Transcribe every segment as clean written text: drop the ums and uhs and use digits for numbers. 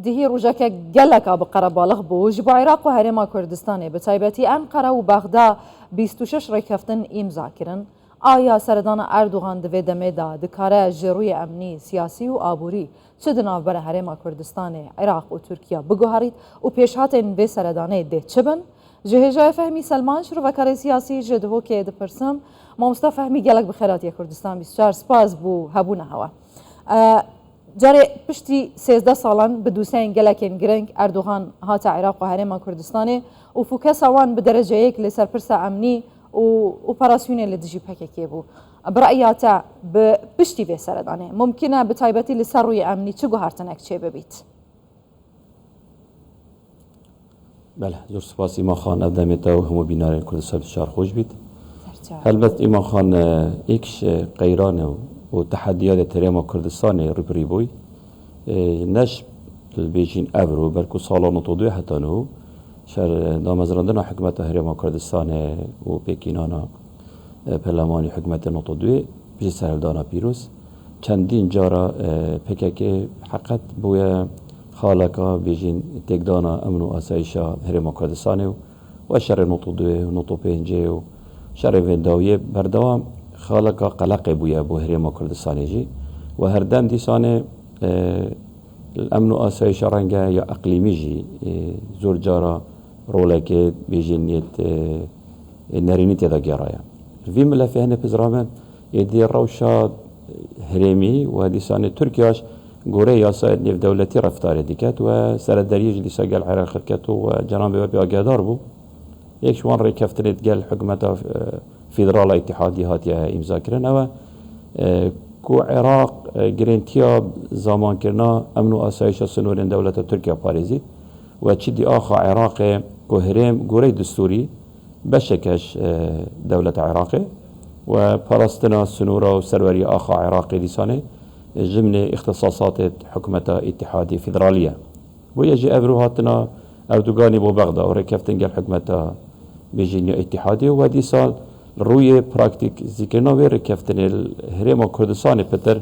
دهی روژک گلک بقره بالغ بو جبو عراق و هرما کردستانه به تایبەتی ئەنقەرە و بەغدا 26 ڕێککەفتن ئیمزا کرن. ئایا سەردانە ئەردوغان دەوێ دەمێدا دکارە ژێڕووی ئەمنی سیاسی و ئابووری چ دناوبەرە هەرێما کوردستانê عێراق و تورکیا بگوهارید و پێشهاتên vê seredanê dê çi bin؟ ji hêjayê Fehmî Selman şrovekarê siyasî ji dihokê dipirsim. Mamosta Fehmî gelek bi xêratiya Kurdistan 24 spas bû hebûna hewa. Carê piştî 13 salan bi dûseyên gelekên giring Erdogan hate Iraq û Herêma Kurdistanê û fûkesa wan bi dereceyek lê serpirsa emnî û operasyonê li dijî PKK bû. Bi re'ya te bi piştî vê seredanê mumkin e bi taybetî li ser rûyê emnî çi guhartinek çê bibît؟ بله زور سپاس ایمان خان ادمیتا و همو بینارین کردستان بسیار خوش بید. البته ایمان خان ایکش قیران و تحدیات تریم کردستان روبری بوی نش بیشین ابرو برکو سالان و تودوی حتی نو شهر دامزراندن حکمت هریم کردستان و پیکینانا پرلمانی حکمت نوتودوی بیش سردانا پیروز چندین جارا PKK حقیقت بوی خالقا بیشین تکدانا امن و آسایشا هریم کردستان و شهر نوتودوی و نوتو پنجه و شهر ونداویه بردوام خالقا قلق بویا بو هریم کردستانی جی و هر دم دیسانه الامن و آسایش رنگه یا اقلیمی جی زور جارا رولکه بیجینیت نرینیت دا گرایا وی ملفه هنه پزرامن ایدی روشا هرمی و دیسانه ترکیاش گوره یاسا نیف دولتی رفتار دیکت و سردریج لیسا گل عراق کت و جناب وی آگادار بو یک شوان ریکفتنیت گل حکمت فدرال اتحادی هاتیه امضا کردن و کو عراق گرنتیا زمان کرنا امن و آسایش سنورین دولت ترکیه پاریزید و چی دی آخا عراق کو هرم گوره دستوری بشکش دولت عراق و پاراستنا سنورا و سروری آخا عراق دیسانه ضمن اختصاصات حکومت اتحادی فدرالیه و یجی ابرو هاتنا اردوغانی بو بغدا و رکفتن گل حکومت بیجینی اتحادی و دی سال روی پراکتیک ذکرنا و رکفتن هرم کردستان پتر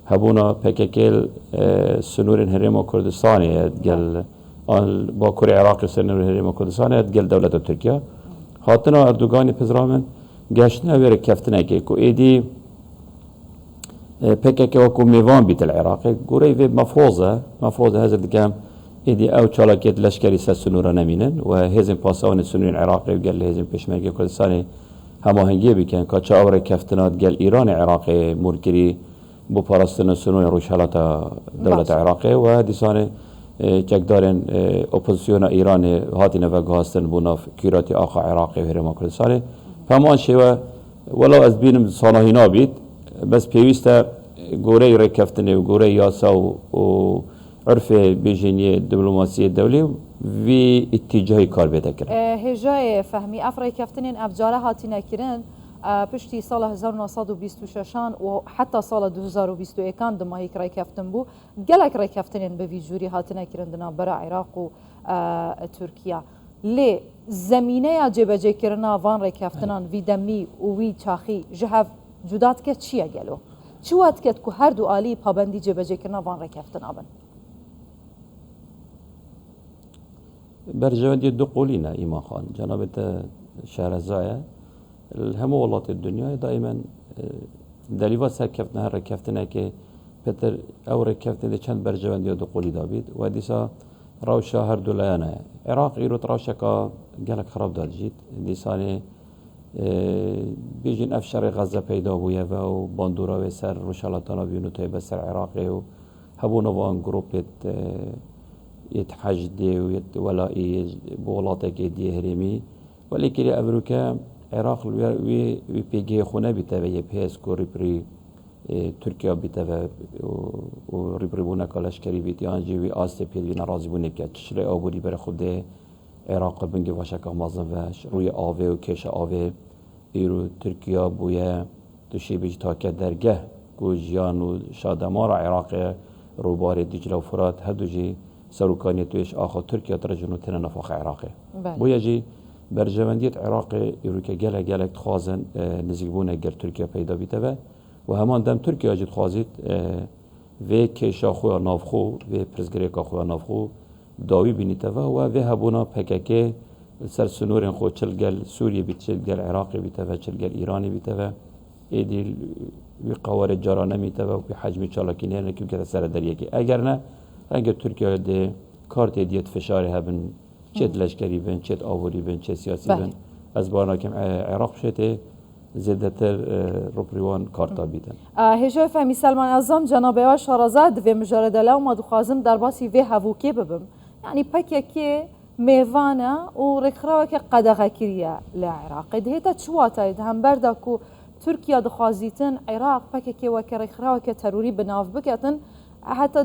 هبونا PKK سنورین هرم کردستان گل با کره عراق سنور هرم کردستان گل دولت ترکیه هاتنا اردوغانی پزرامن گشتنا و رکفتنه که کو ایدی PKK وكو ميوان بيت العراق قري في مفروضة هذا الكلام إيدي أو شالكيت لشكري سنورا نمينن وهزم باسون السنورين العراقي وقال هزم بيشمركي كردستاني هما هنجي بكن كاتشا أوري كفتنات قال إيران عراقي موركري بو باراستن السنورين روشالتا دولة عراقي وديساني جاكدارن أوبوزيسيون إيران هاتي نفاقهاستن بوناف كيراتي آقا عراقي وهرما كردستاني فهمان شيوا ولو أزبينم صانهينا بيت بس پیوسته گوره رکفتنه و گوره یاسا و عرف بیجینی دیپلماسی دولی وی اتجاهی کار بده کرد. هجای فهمی افرای کفتنین ابجاره هاتی نکرن پشتی سال 1926 و حتی سال 2021 دماهی کرای کفتن بو گلک رای کفتنین به وی جوری هاتی نکرن دنا برا عراق و ترکیه. لی زمینه جبهه کردن وان رای کفتنان وی دمی و وی چاخی جهف جدات که چیه گلو؟ چی وقت که هر دو عالی پابندی جبهه کردن وان رکفتن آبن؟ برجوندی دو قولینه ایمان خان جنابت شهرزایه همه ولات الدنیا دائما دلیوات سر کفتن هر رکفتنه که پتر او رکفتن دی چند برجوندی دو قولی دابید و دیسا روشا هر دو لیانه عراق ایروت روشا که گلک خراب دال جید دیسانه بیجین افشار غزه پیدا بویه و باندورا و سر روشالاتانا بیونو توی بسر عراقی و هبونا وان گروپت یت حجدی و یت ولایی بولاته که دی هرمی ولی که امریکا عراق وی پیگی خونه بیته و یه پیس کو ریپری ترکیه بیته و ریپری بونه کالشکری بیت یانجی وی آسته پیدوی نرازی بونه که چشره آبوری بر خود عراق بنگی واشک آمازن وش روی آوه و کش آوه ایرو ترکیه بویه دوشی بیج تاکت درگه گوجیان و شادمار عراق روبار دیجل و فرات هر دوجی سروکانی تویش آخا ترکیه ترجنو تن نفاق عراقه بویه جی برجواندیت عراق ایرو که گلک خوازن نزیگ بونه گر ترکیه پیدا بیته و همان دم ترکیه جید خوازید و کیشا خوی نافخو و پرزگریکا خوی نافخو داوی بینیته و هبونا پککه سر سنورن خود چلگل سوریه بیت چلگل عراقی بیته و چلگل ایرانی بیته و ایدی وی قوار جارانه میته و به حجم چالاکی نه نکیم که سر دریه که اگر نه رنگ ترکیه ده کارت دیت فشاری هبن چه لشکری بن چه آوری بن چه سیاسی بن از بانا کم عراق شده زیادتر روپریوان کارتا بیدن. هجای فهمی سلمان اعظم جناب آقای شارازاد و مجارده لا ما دخوازم در باسی و هووکی ببم یعنی پکیه که میوانه و رخراوه که قدغه کریه لعراق دهیتا چواتا هم برده که ترکیه دخوازیتن عراق پکیه که وکه رخراوه که تروری بناف بکتن حتی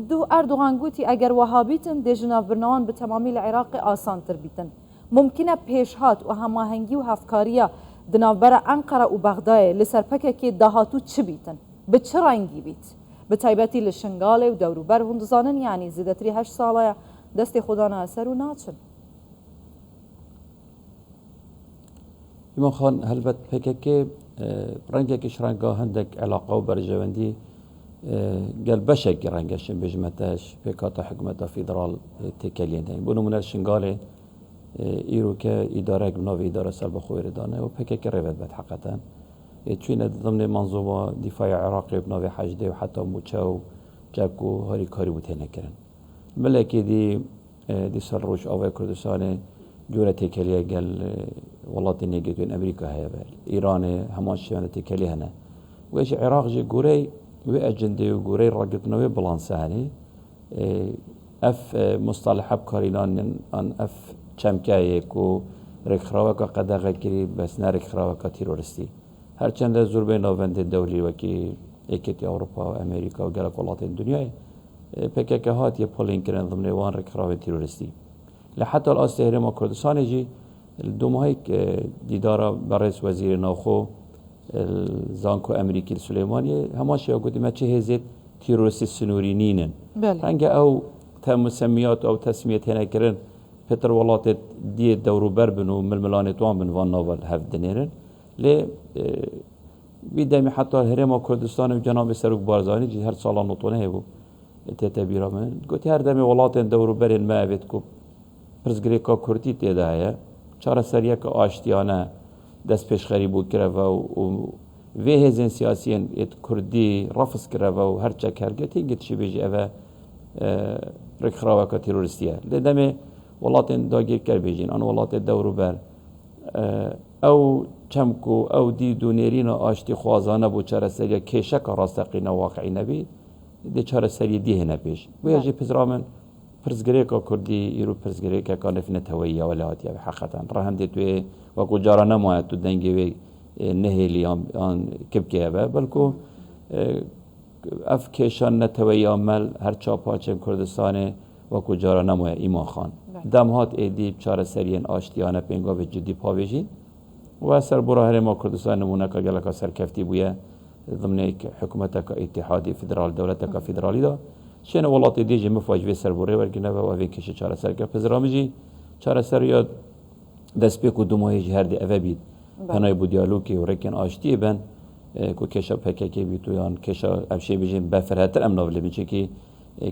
دو اردوغان گوتی اگر وهابیتن ده جناف برنوان به تمامی العراق آسان تر بیتن ممکنه پیشهات و هماهنگی و هفکاریه دنابر انقره و بغداد لسر پکه که دهاتو چه بیتن به چه رنگی بیت به تایبتی لشنگاله و دوروبر هندزانن یعنی زیدتری 8 ساله دست خدا ناصر و ناچن ایمان خان هلبت پکه که رنگه که شرنگا هندک علاقه و برجواندی قال بشك رنگش بجمتاش پکاتا حکومتا فیدرال تکلین دهیم بونو منر شنگاله ایرو که اداره بناو اداره سلب خویر دانه و پکه که روید بد حقیقتا چون ضمن منظومه دفاع عراقی بناو حجده و حتی موچو جاکو هاری کاری بوده نکرن ملکی دی سال روش آوای کردستان جوره تکلیه گل ولات نگیتوین امریکا هیا بر ایران همان شیوان تکلیه هنه و ایش عراق جی گوره و اجنده و گوره راگتنوی بلانسه هنی اف مصطلح بکارینان ان اف چمکه کو رخراوه که قدغه کری بس نه رخراوه که تیروریستی هرچند زوربه ناوند دولی و که اکتی اروپا و امریکا و گلک ولات دنیای پکه که هات یه پولین کردن ضمن وان رخراوه تیروریستی لحتى الآن ما کردستان جی دومایی دیدارا برئیس وزیر ناخو زانکو امریکی سلیمانی هماش یا گفتیم چه هزید تیروریستی سنوری نینن رنگ او تسمیات او تسمیت هنر کردن پتر ولات دی دوروبر بنو ململان توان بن وان ناول هفت نيرن ل بیدمی حتی هرما کردستان و جناب سروک بارزانی جی هر سالا نطونه هبو تتبیرا من گوتی هر دمی ولات دوروبر ما اوید کو پرزگریکا کردی تیده هیا چاره سریه که آشتیانه دست پیش خریبو کرده و هزین سیاسیین ات کردی رفض کرده و هر چه کرگتی گتشی بیجی اوه رکخراوه که تیروریستیه لدمه ولات داگیر کر بیجین آن ولات دورو بر او چمکو او دی دونیرین آشتی خوازانه بو چاره سریه کشک راستقینه واقعی نبی دی چاره سریه دیه نبیش و یجی پزرامن پرزگریکا کردی ایرو پرزگریکا کانف نتویی ولایتی به حقیقتا رهندی توی وقو جارا نماید تو دنگی وی نهیلی آن کبکیه به بلکو اف کشان نتویی عمل هر چاپاچم کردستان وقو جارا نماید ایمان خان دمهات ایدی چاره سرین آشتیانه پینگا به جدی پاویجین و سر برای ما کردستان نمونه که گلکا سرکفتی بویه ضمن ایک حکومت که اتحادی فدرال دولت که فدرالی دا شن ولات دیجی مفاجوه سربوره ورگنه و اوی کشی چاره سر که پزرامجی چاره سر یاد دست به کدومای جهر دی اوه بید پنای بو دیالوگی و رکن آشتی بن کو کشا پککی بید و یان کشا افشی بیجیم بفرهتر امناولی بیچه که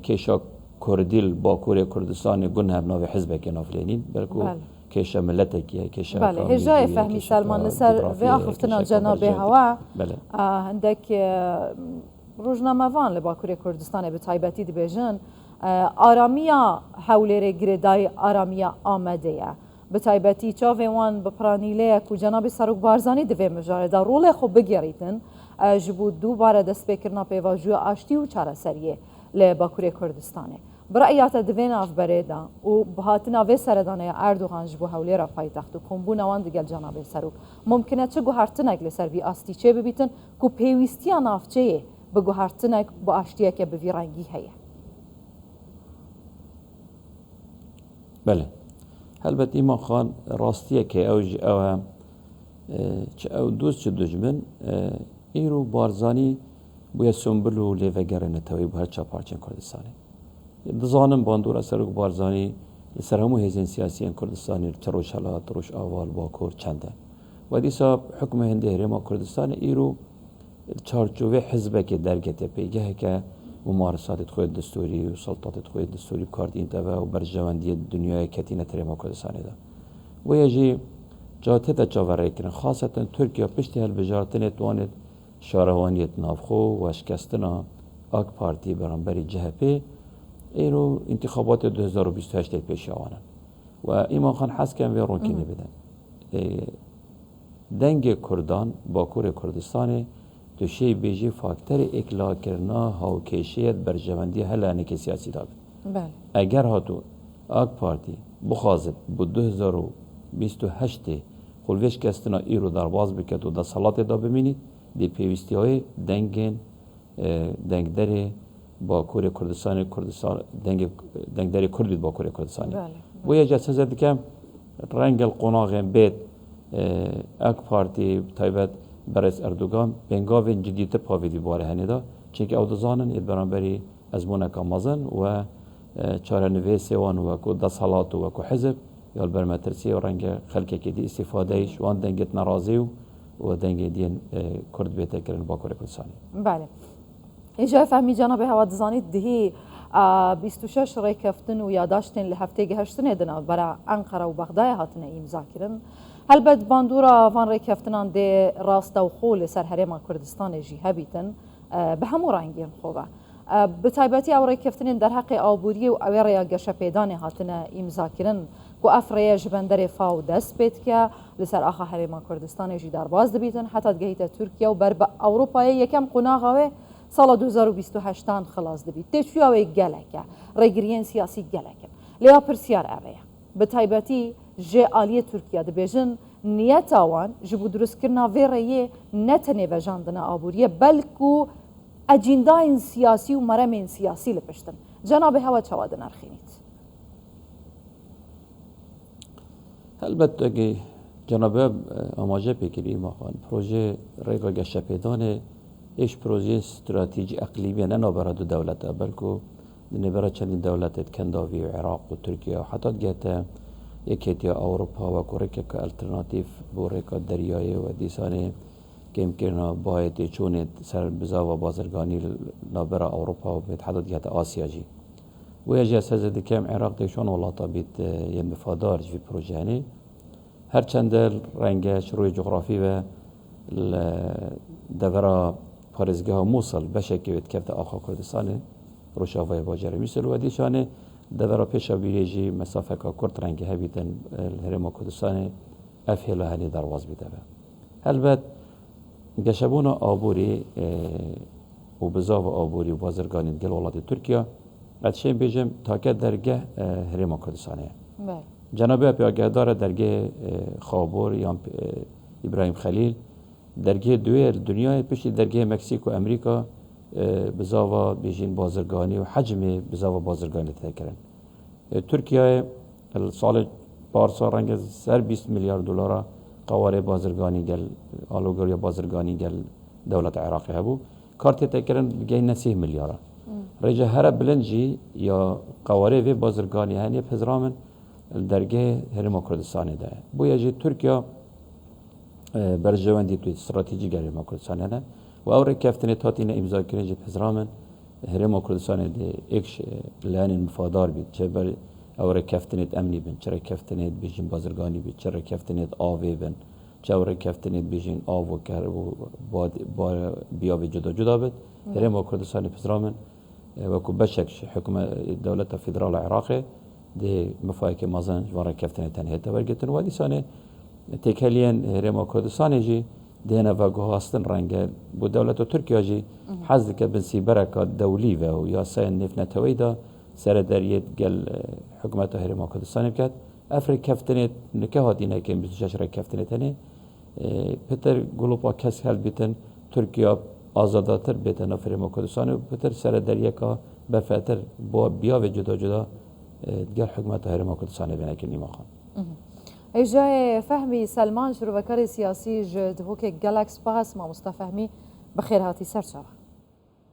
کشا کردیل باکور کردستان گنه امناوی حزبه که نافلینین بلکو کشا ملتکیه کشا بله هجای فهمی سلمان لسر و آخفتنا جناب هوا هندک روزنامه وان لباکوری کردستان به تایبتی دبیجن آرامیا حوله گردای آرامیا آمده یا به تایبتی چاوه وان بپرانیله که جناب سروک بارزانی دوی مجارده رول خوب بگیریتن جبود دوباره دست بکرنا پیواجوی آشتی و چاره سریه لباکوری کردستانه برایات دوی ناف بریده و بهاتنا و سردانه اردوغان جبو حوله را پایتخت و کمبون وان دیگل جناب سروک ممکنه چه گوهرتنگ لسر وی آستی چه ببیتن که پیوستی نافچه بگو هرتنک با آشتیه که به ویرانگی هیه بله البته ایمان خان راستیه که او دوست چه دجمن ایرو بارزانی بویا سنبل و لیوگر نتوی بو هر چا پارچن کردستانی دزانم باندور سروک بارزانی سر همو هزین سیاسیان کردستانی تروش حالات تروش آوال باکور چنده و دیسا حکم هنده هرما کردستان ایرو چارچوبه حزبه که درگته پیگه که ممارسات خود دستوری و سلطات خود دستوری بکاردین تبا و برجواندی دنیای کتینه ترما کردستانی دا و یجی جاته تا جاوره کرن خاصتا ترکیه پشتی هل بجارتن توانید شارهوانیت نافخو و اشکستنا آک پارتی برانبری جهپی ایرو انتخابات 2028 پیش آوانن و ایمان خان حس کن و رونکنی بدن دنگ کردان باکور کردستان توشی بیجی فاکتر اکلا کرنا هاوکیشیت برجواندی هلانه سیاسی داد. بله. اگر هاتو آک پارتی بخوازد بود 2028 خلوش کستنا ایرو در باز بکت و در صلات دا ببینید دی پیوستی های دنگ داری باکور کردستان دنگ داری کرد بید باکور کردستانی. بله. و یه جلسه زدی که رنگ القناغ بیت آک پارتی تایبت برای اردوغان بنگاوین جدیتر پاویدی باره هنیدا چونکه او دزانن اید برانبری ازمونه کامازن و چاره نویسی وان و کو دسالات و کو حزب یا برمترسی و رنگ خلقه که دی استفاده ایش وان دنگت نرازی و دنگ دین کرد بیته کرن باکور کردستانی. بله. اینجا فهمی جناب هوا دزانید دهی 26 ریکفتن و یادداشتن لهفته گهشتن دنا برای انقره و بغداد هاتنه امضا کردن. هلبت باندورا وان ریکفتنان ده راست و خول سر حرم کردستان جی هبیتن به همو رنگین خوبه. بتایبتی او ریکفتنین در حق آبوری و اویریا گشه پیدان هاتنه امضا کردن کو افریه جبندر فاو دست بید که لسر آخا حرم کردستان جی در باز دبیتن حتی گهیت ترکیه و بر اروپای یکم قناغاوه سال 2028 خلاص دبید. تشویه گلکه ریگرین سیاسی گلکه لیا پرسیار اویه. بتایبتی جالی ترکیه دبیجن نیت آوان جبو درست کرنا ویره نتنه و جاندن آبوریه بلکو اجندای سیاسی و مرمین سیاسی لپشتن. جناب هوا چوادن ارخینید. البته که جناب آماجه پیکری ما خان پروژه ریگا گشه پیدانه ایش پروژه استراتژی اقلیمی نه برای دو دولت بلکو نبرای چندین دولت کنداوی و عراق و ترکیه و حتی گهت یکی اروپا و کورک که الटरनेटिव بورک دریایی و دیسانه که امکان باید چون سر بزا و بازرگانی نبرای اروپا و متحد گهت آسیا جی و یه جلسه دیگه عراق دیشون ولاتا بید یه مفادار جوی پروژه نی هر چند رنگش روی جغرافی و دورا پارزگاه موصل بشکل کفت آخا کردستانه روشاوای باجر میسل و دیشانه دورا پیشا بیریجی مسافه که کرد رنگی هبیدن هرما کردستانه افهلا هنی درواز بیده به البته گشبون آبوری و بزا و آبوری و بازرگانی گل ولاد ترکیه اتشین بیجم تاکت درگه هرما کردستانه جناب پیاگهدار درگه خابور یا ابراهیم خلیل درگه دویر دنیای پیش درگه مکزیک و امریکا بزاوا بیجین بازرگانی و حجم بزاوا بازرگانی تکرن ترکیه سال پارسال رنگ سر 20 میلیارد دلار قواره بازرگانی گل آلوگریا بازرگانی گل دولت عراقی هبو کارت تکرن بگه 9 میلیارد رجع هر بلنجی یا قواره و بازرگانی هنی پزرامن درگه هرما کردستانی ده بو یجی ترکیه برجواندی توی استراتژی گری هرما کردستانی ده و اوره کفتنی تاتین امضا کردن جه پزرامن هرما کردستانی ده ایکش لان مفادار بید چه بر اوره کفتنیت امنی بین چرا کفتنیت بیشین بازرگانی بید چرا کفتنیت آوی بین چه اوره کفتنیت بیشین آو و کر و بیاوی جدا جدا بید هرما کردستانی پزرامن و کو بشک حکومت دولت فدرال عراقی ده مفاهیم مازن جوار کفتن تنهایی تورگتن و دیسانه تکلیان هرما کردستانی جی دهنا و گوهاستن رنگ بود دولت ترکیه جی حزد که بنسی برکات دولی و یا سین نفنت هویدا سر دریت گل حکومت هرما کردستانی بکد افریق کفتنت نکهات اینه که 26 رای کفتنت هنی پتر گلوبا کس هل بیتن ترکیه آزاداتر بیتن هرما کردستانی و پتر سر دریت که بفتر با بیا و جدا جدا دیگر حکومت هرما کردستانی بینه که نیما خان ایجای فهمی سلمان شروع کار سیاسی جد هو که گلکس باس ما مستفهمی بخیر هاتی سرچاره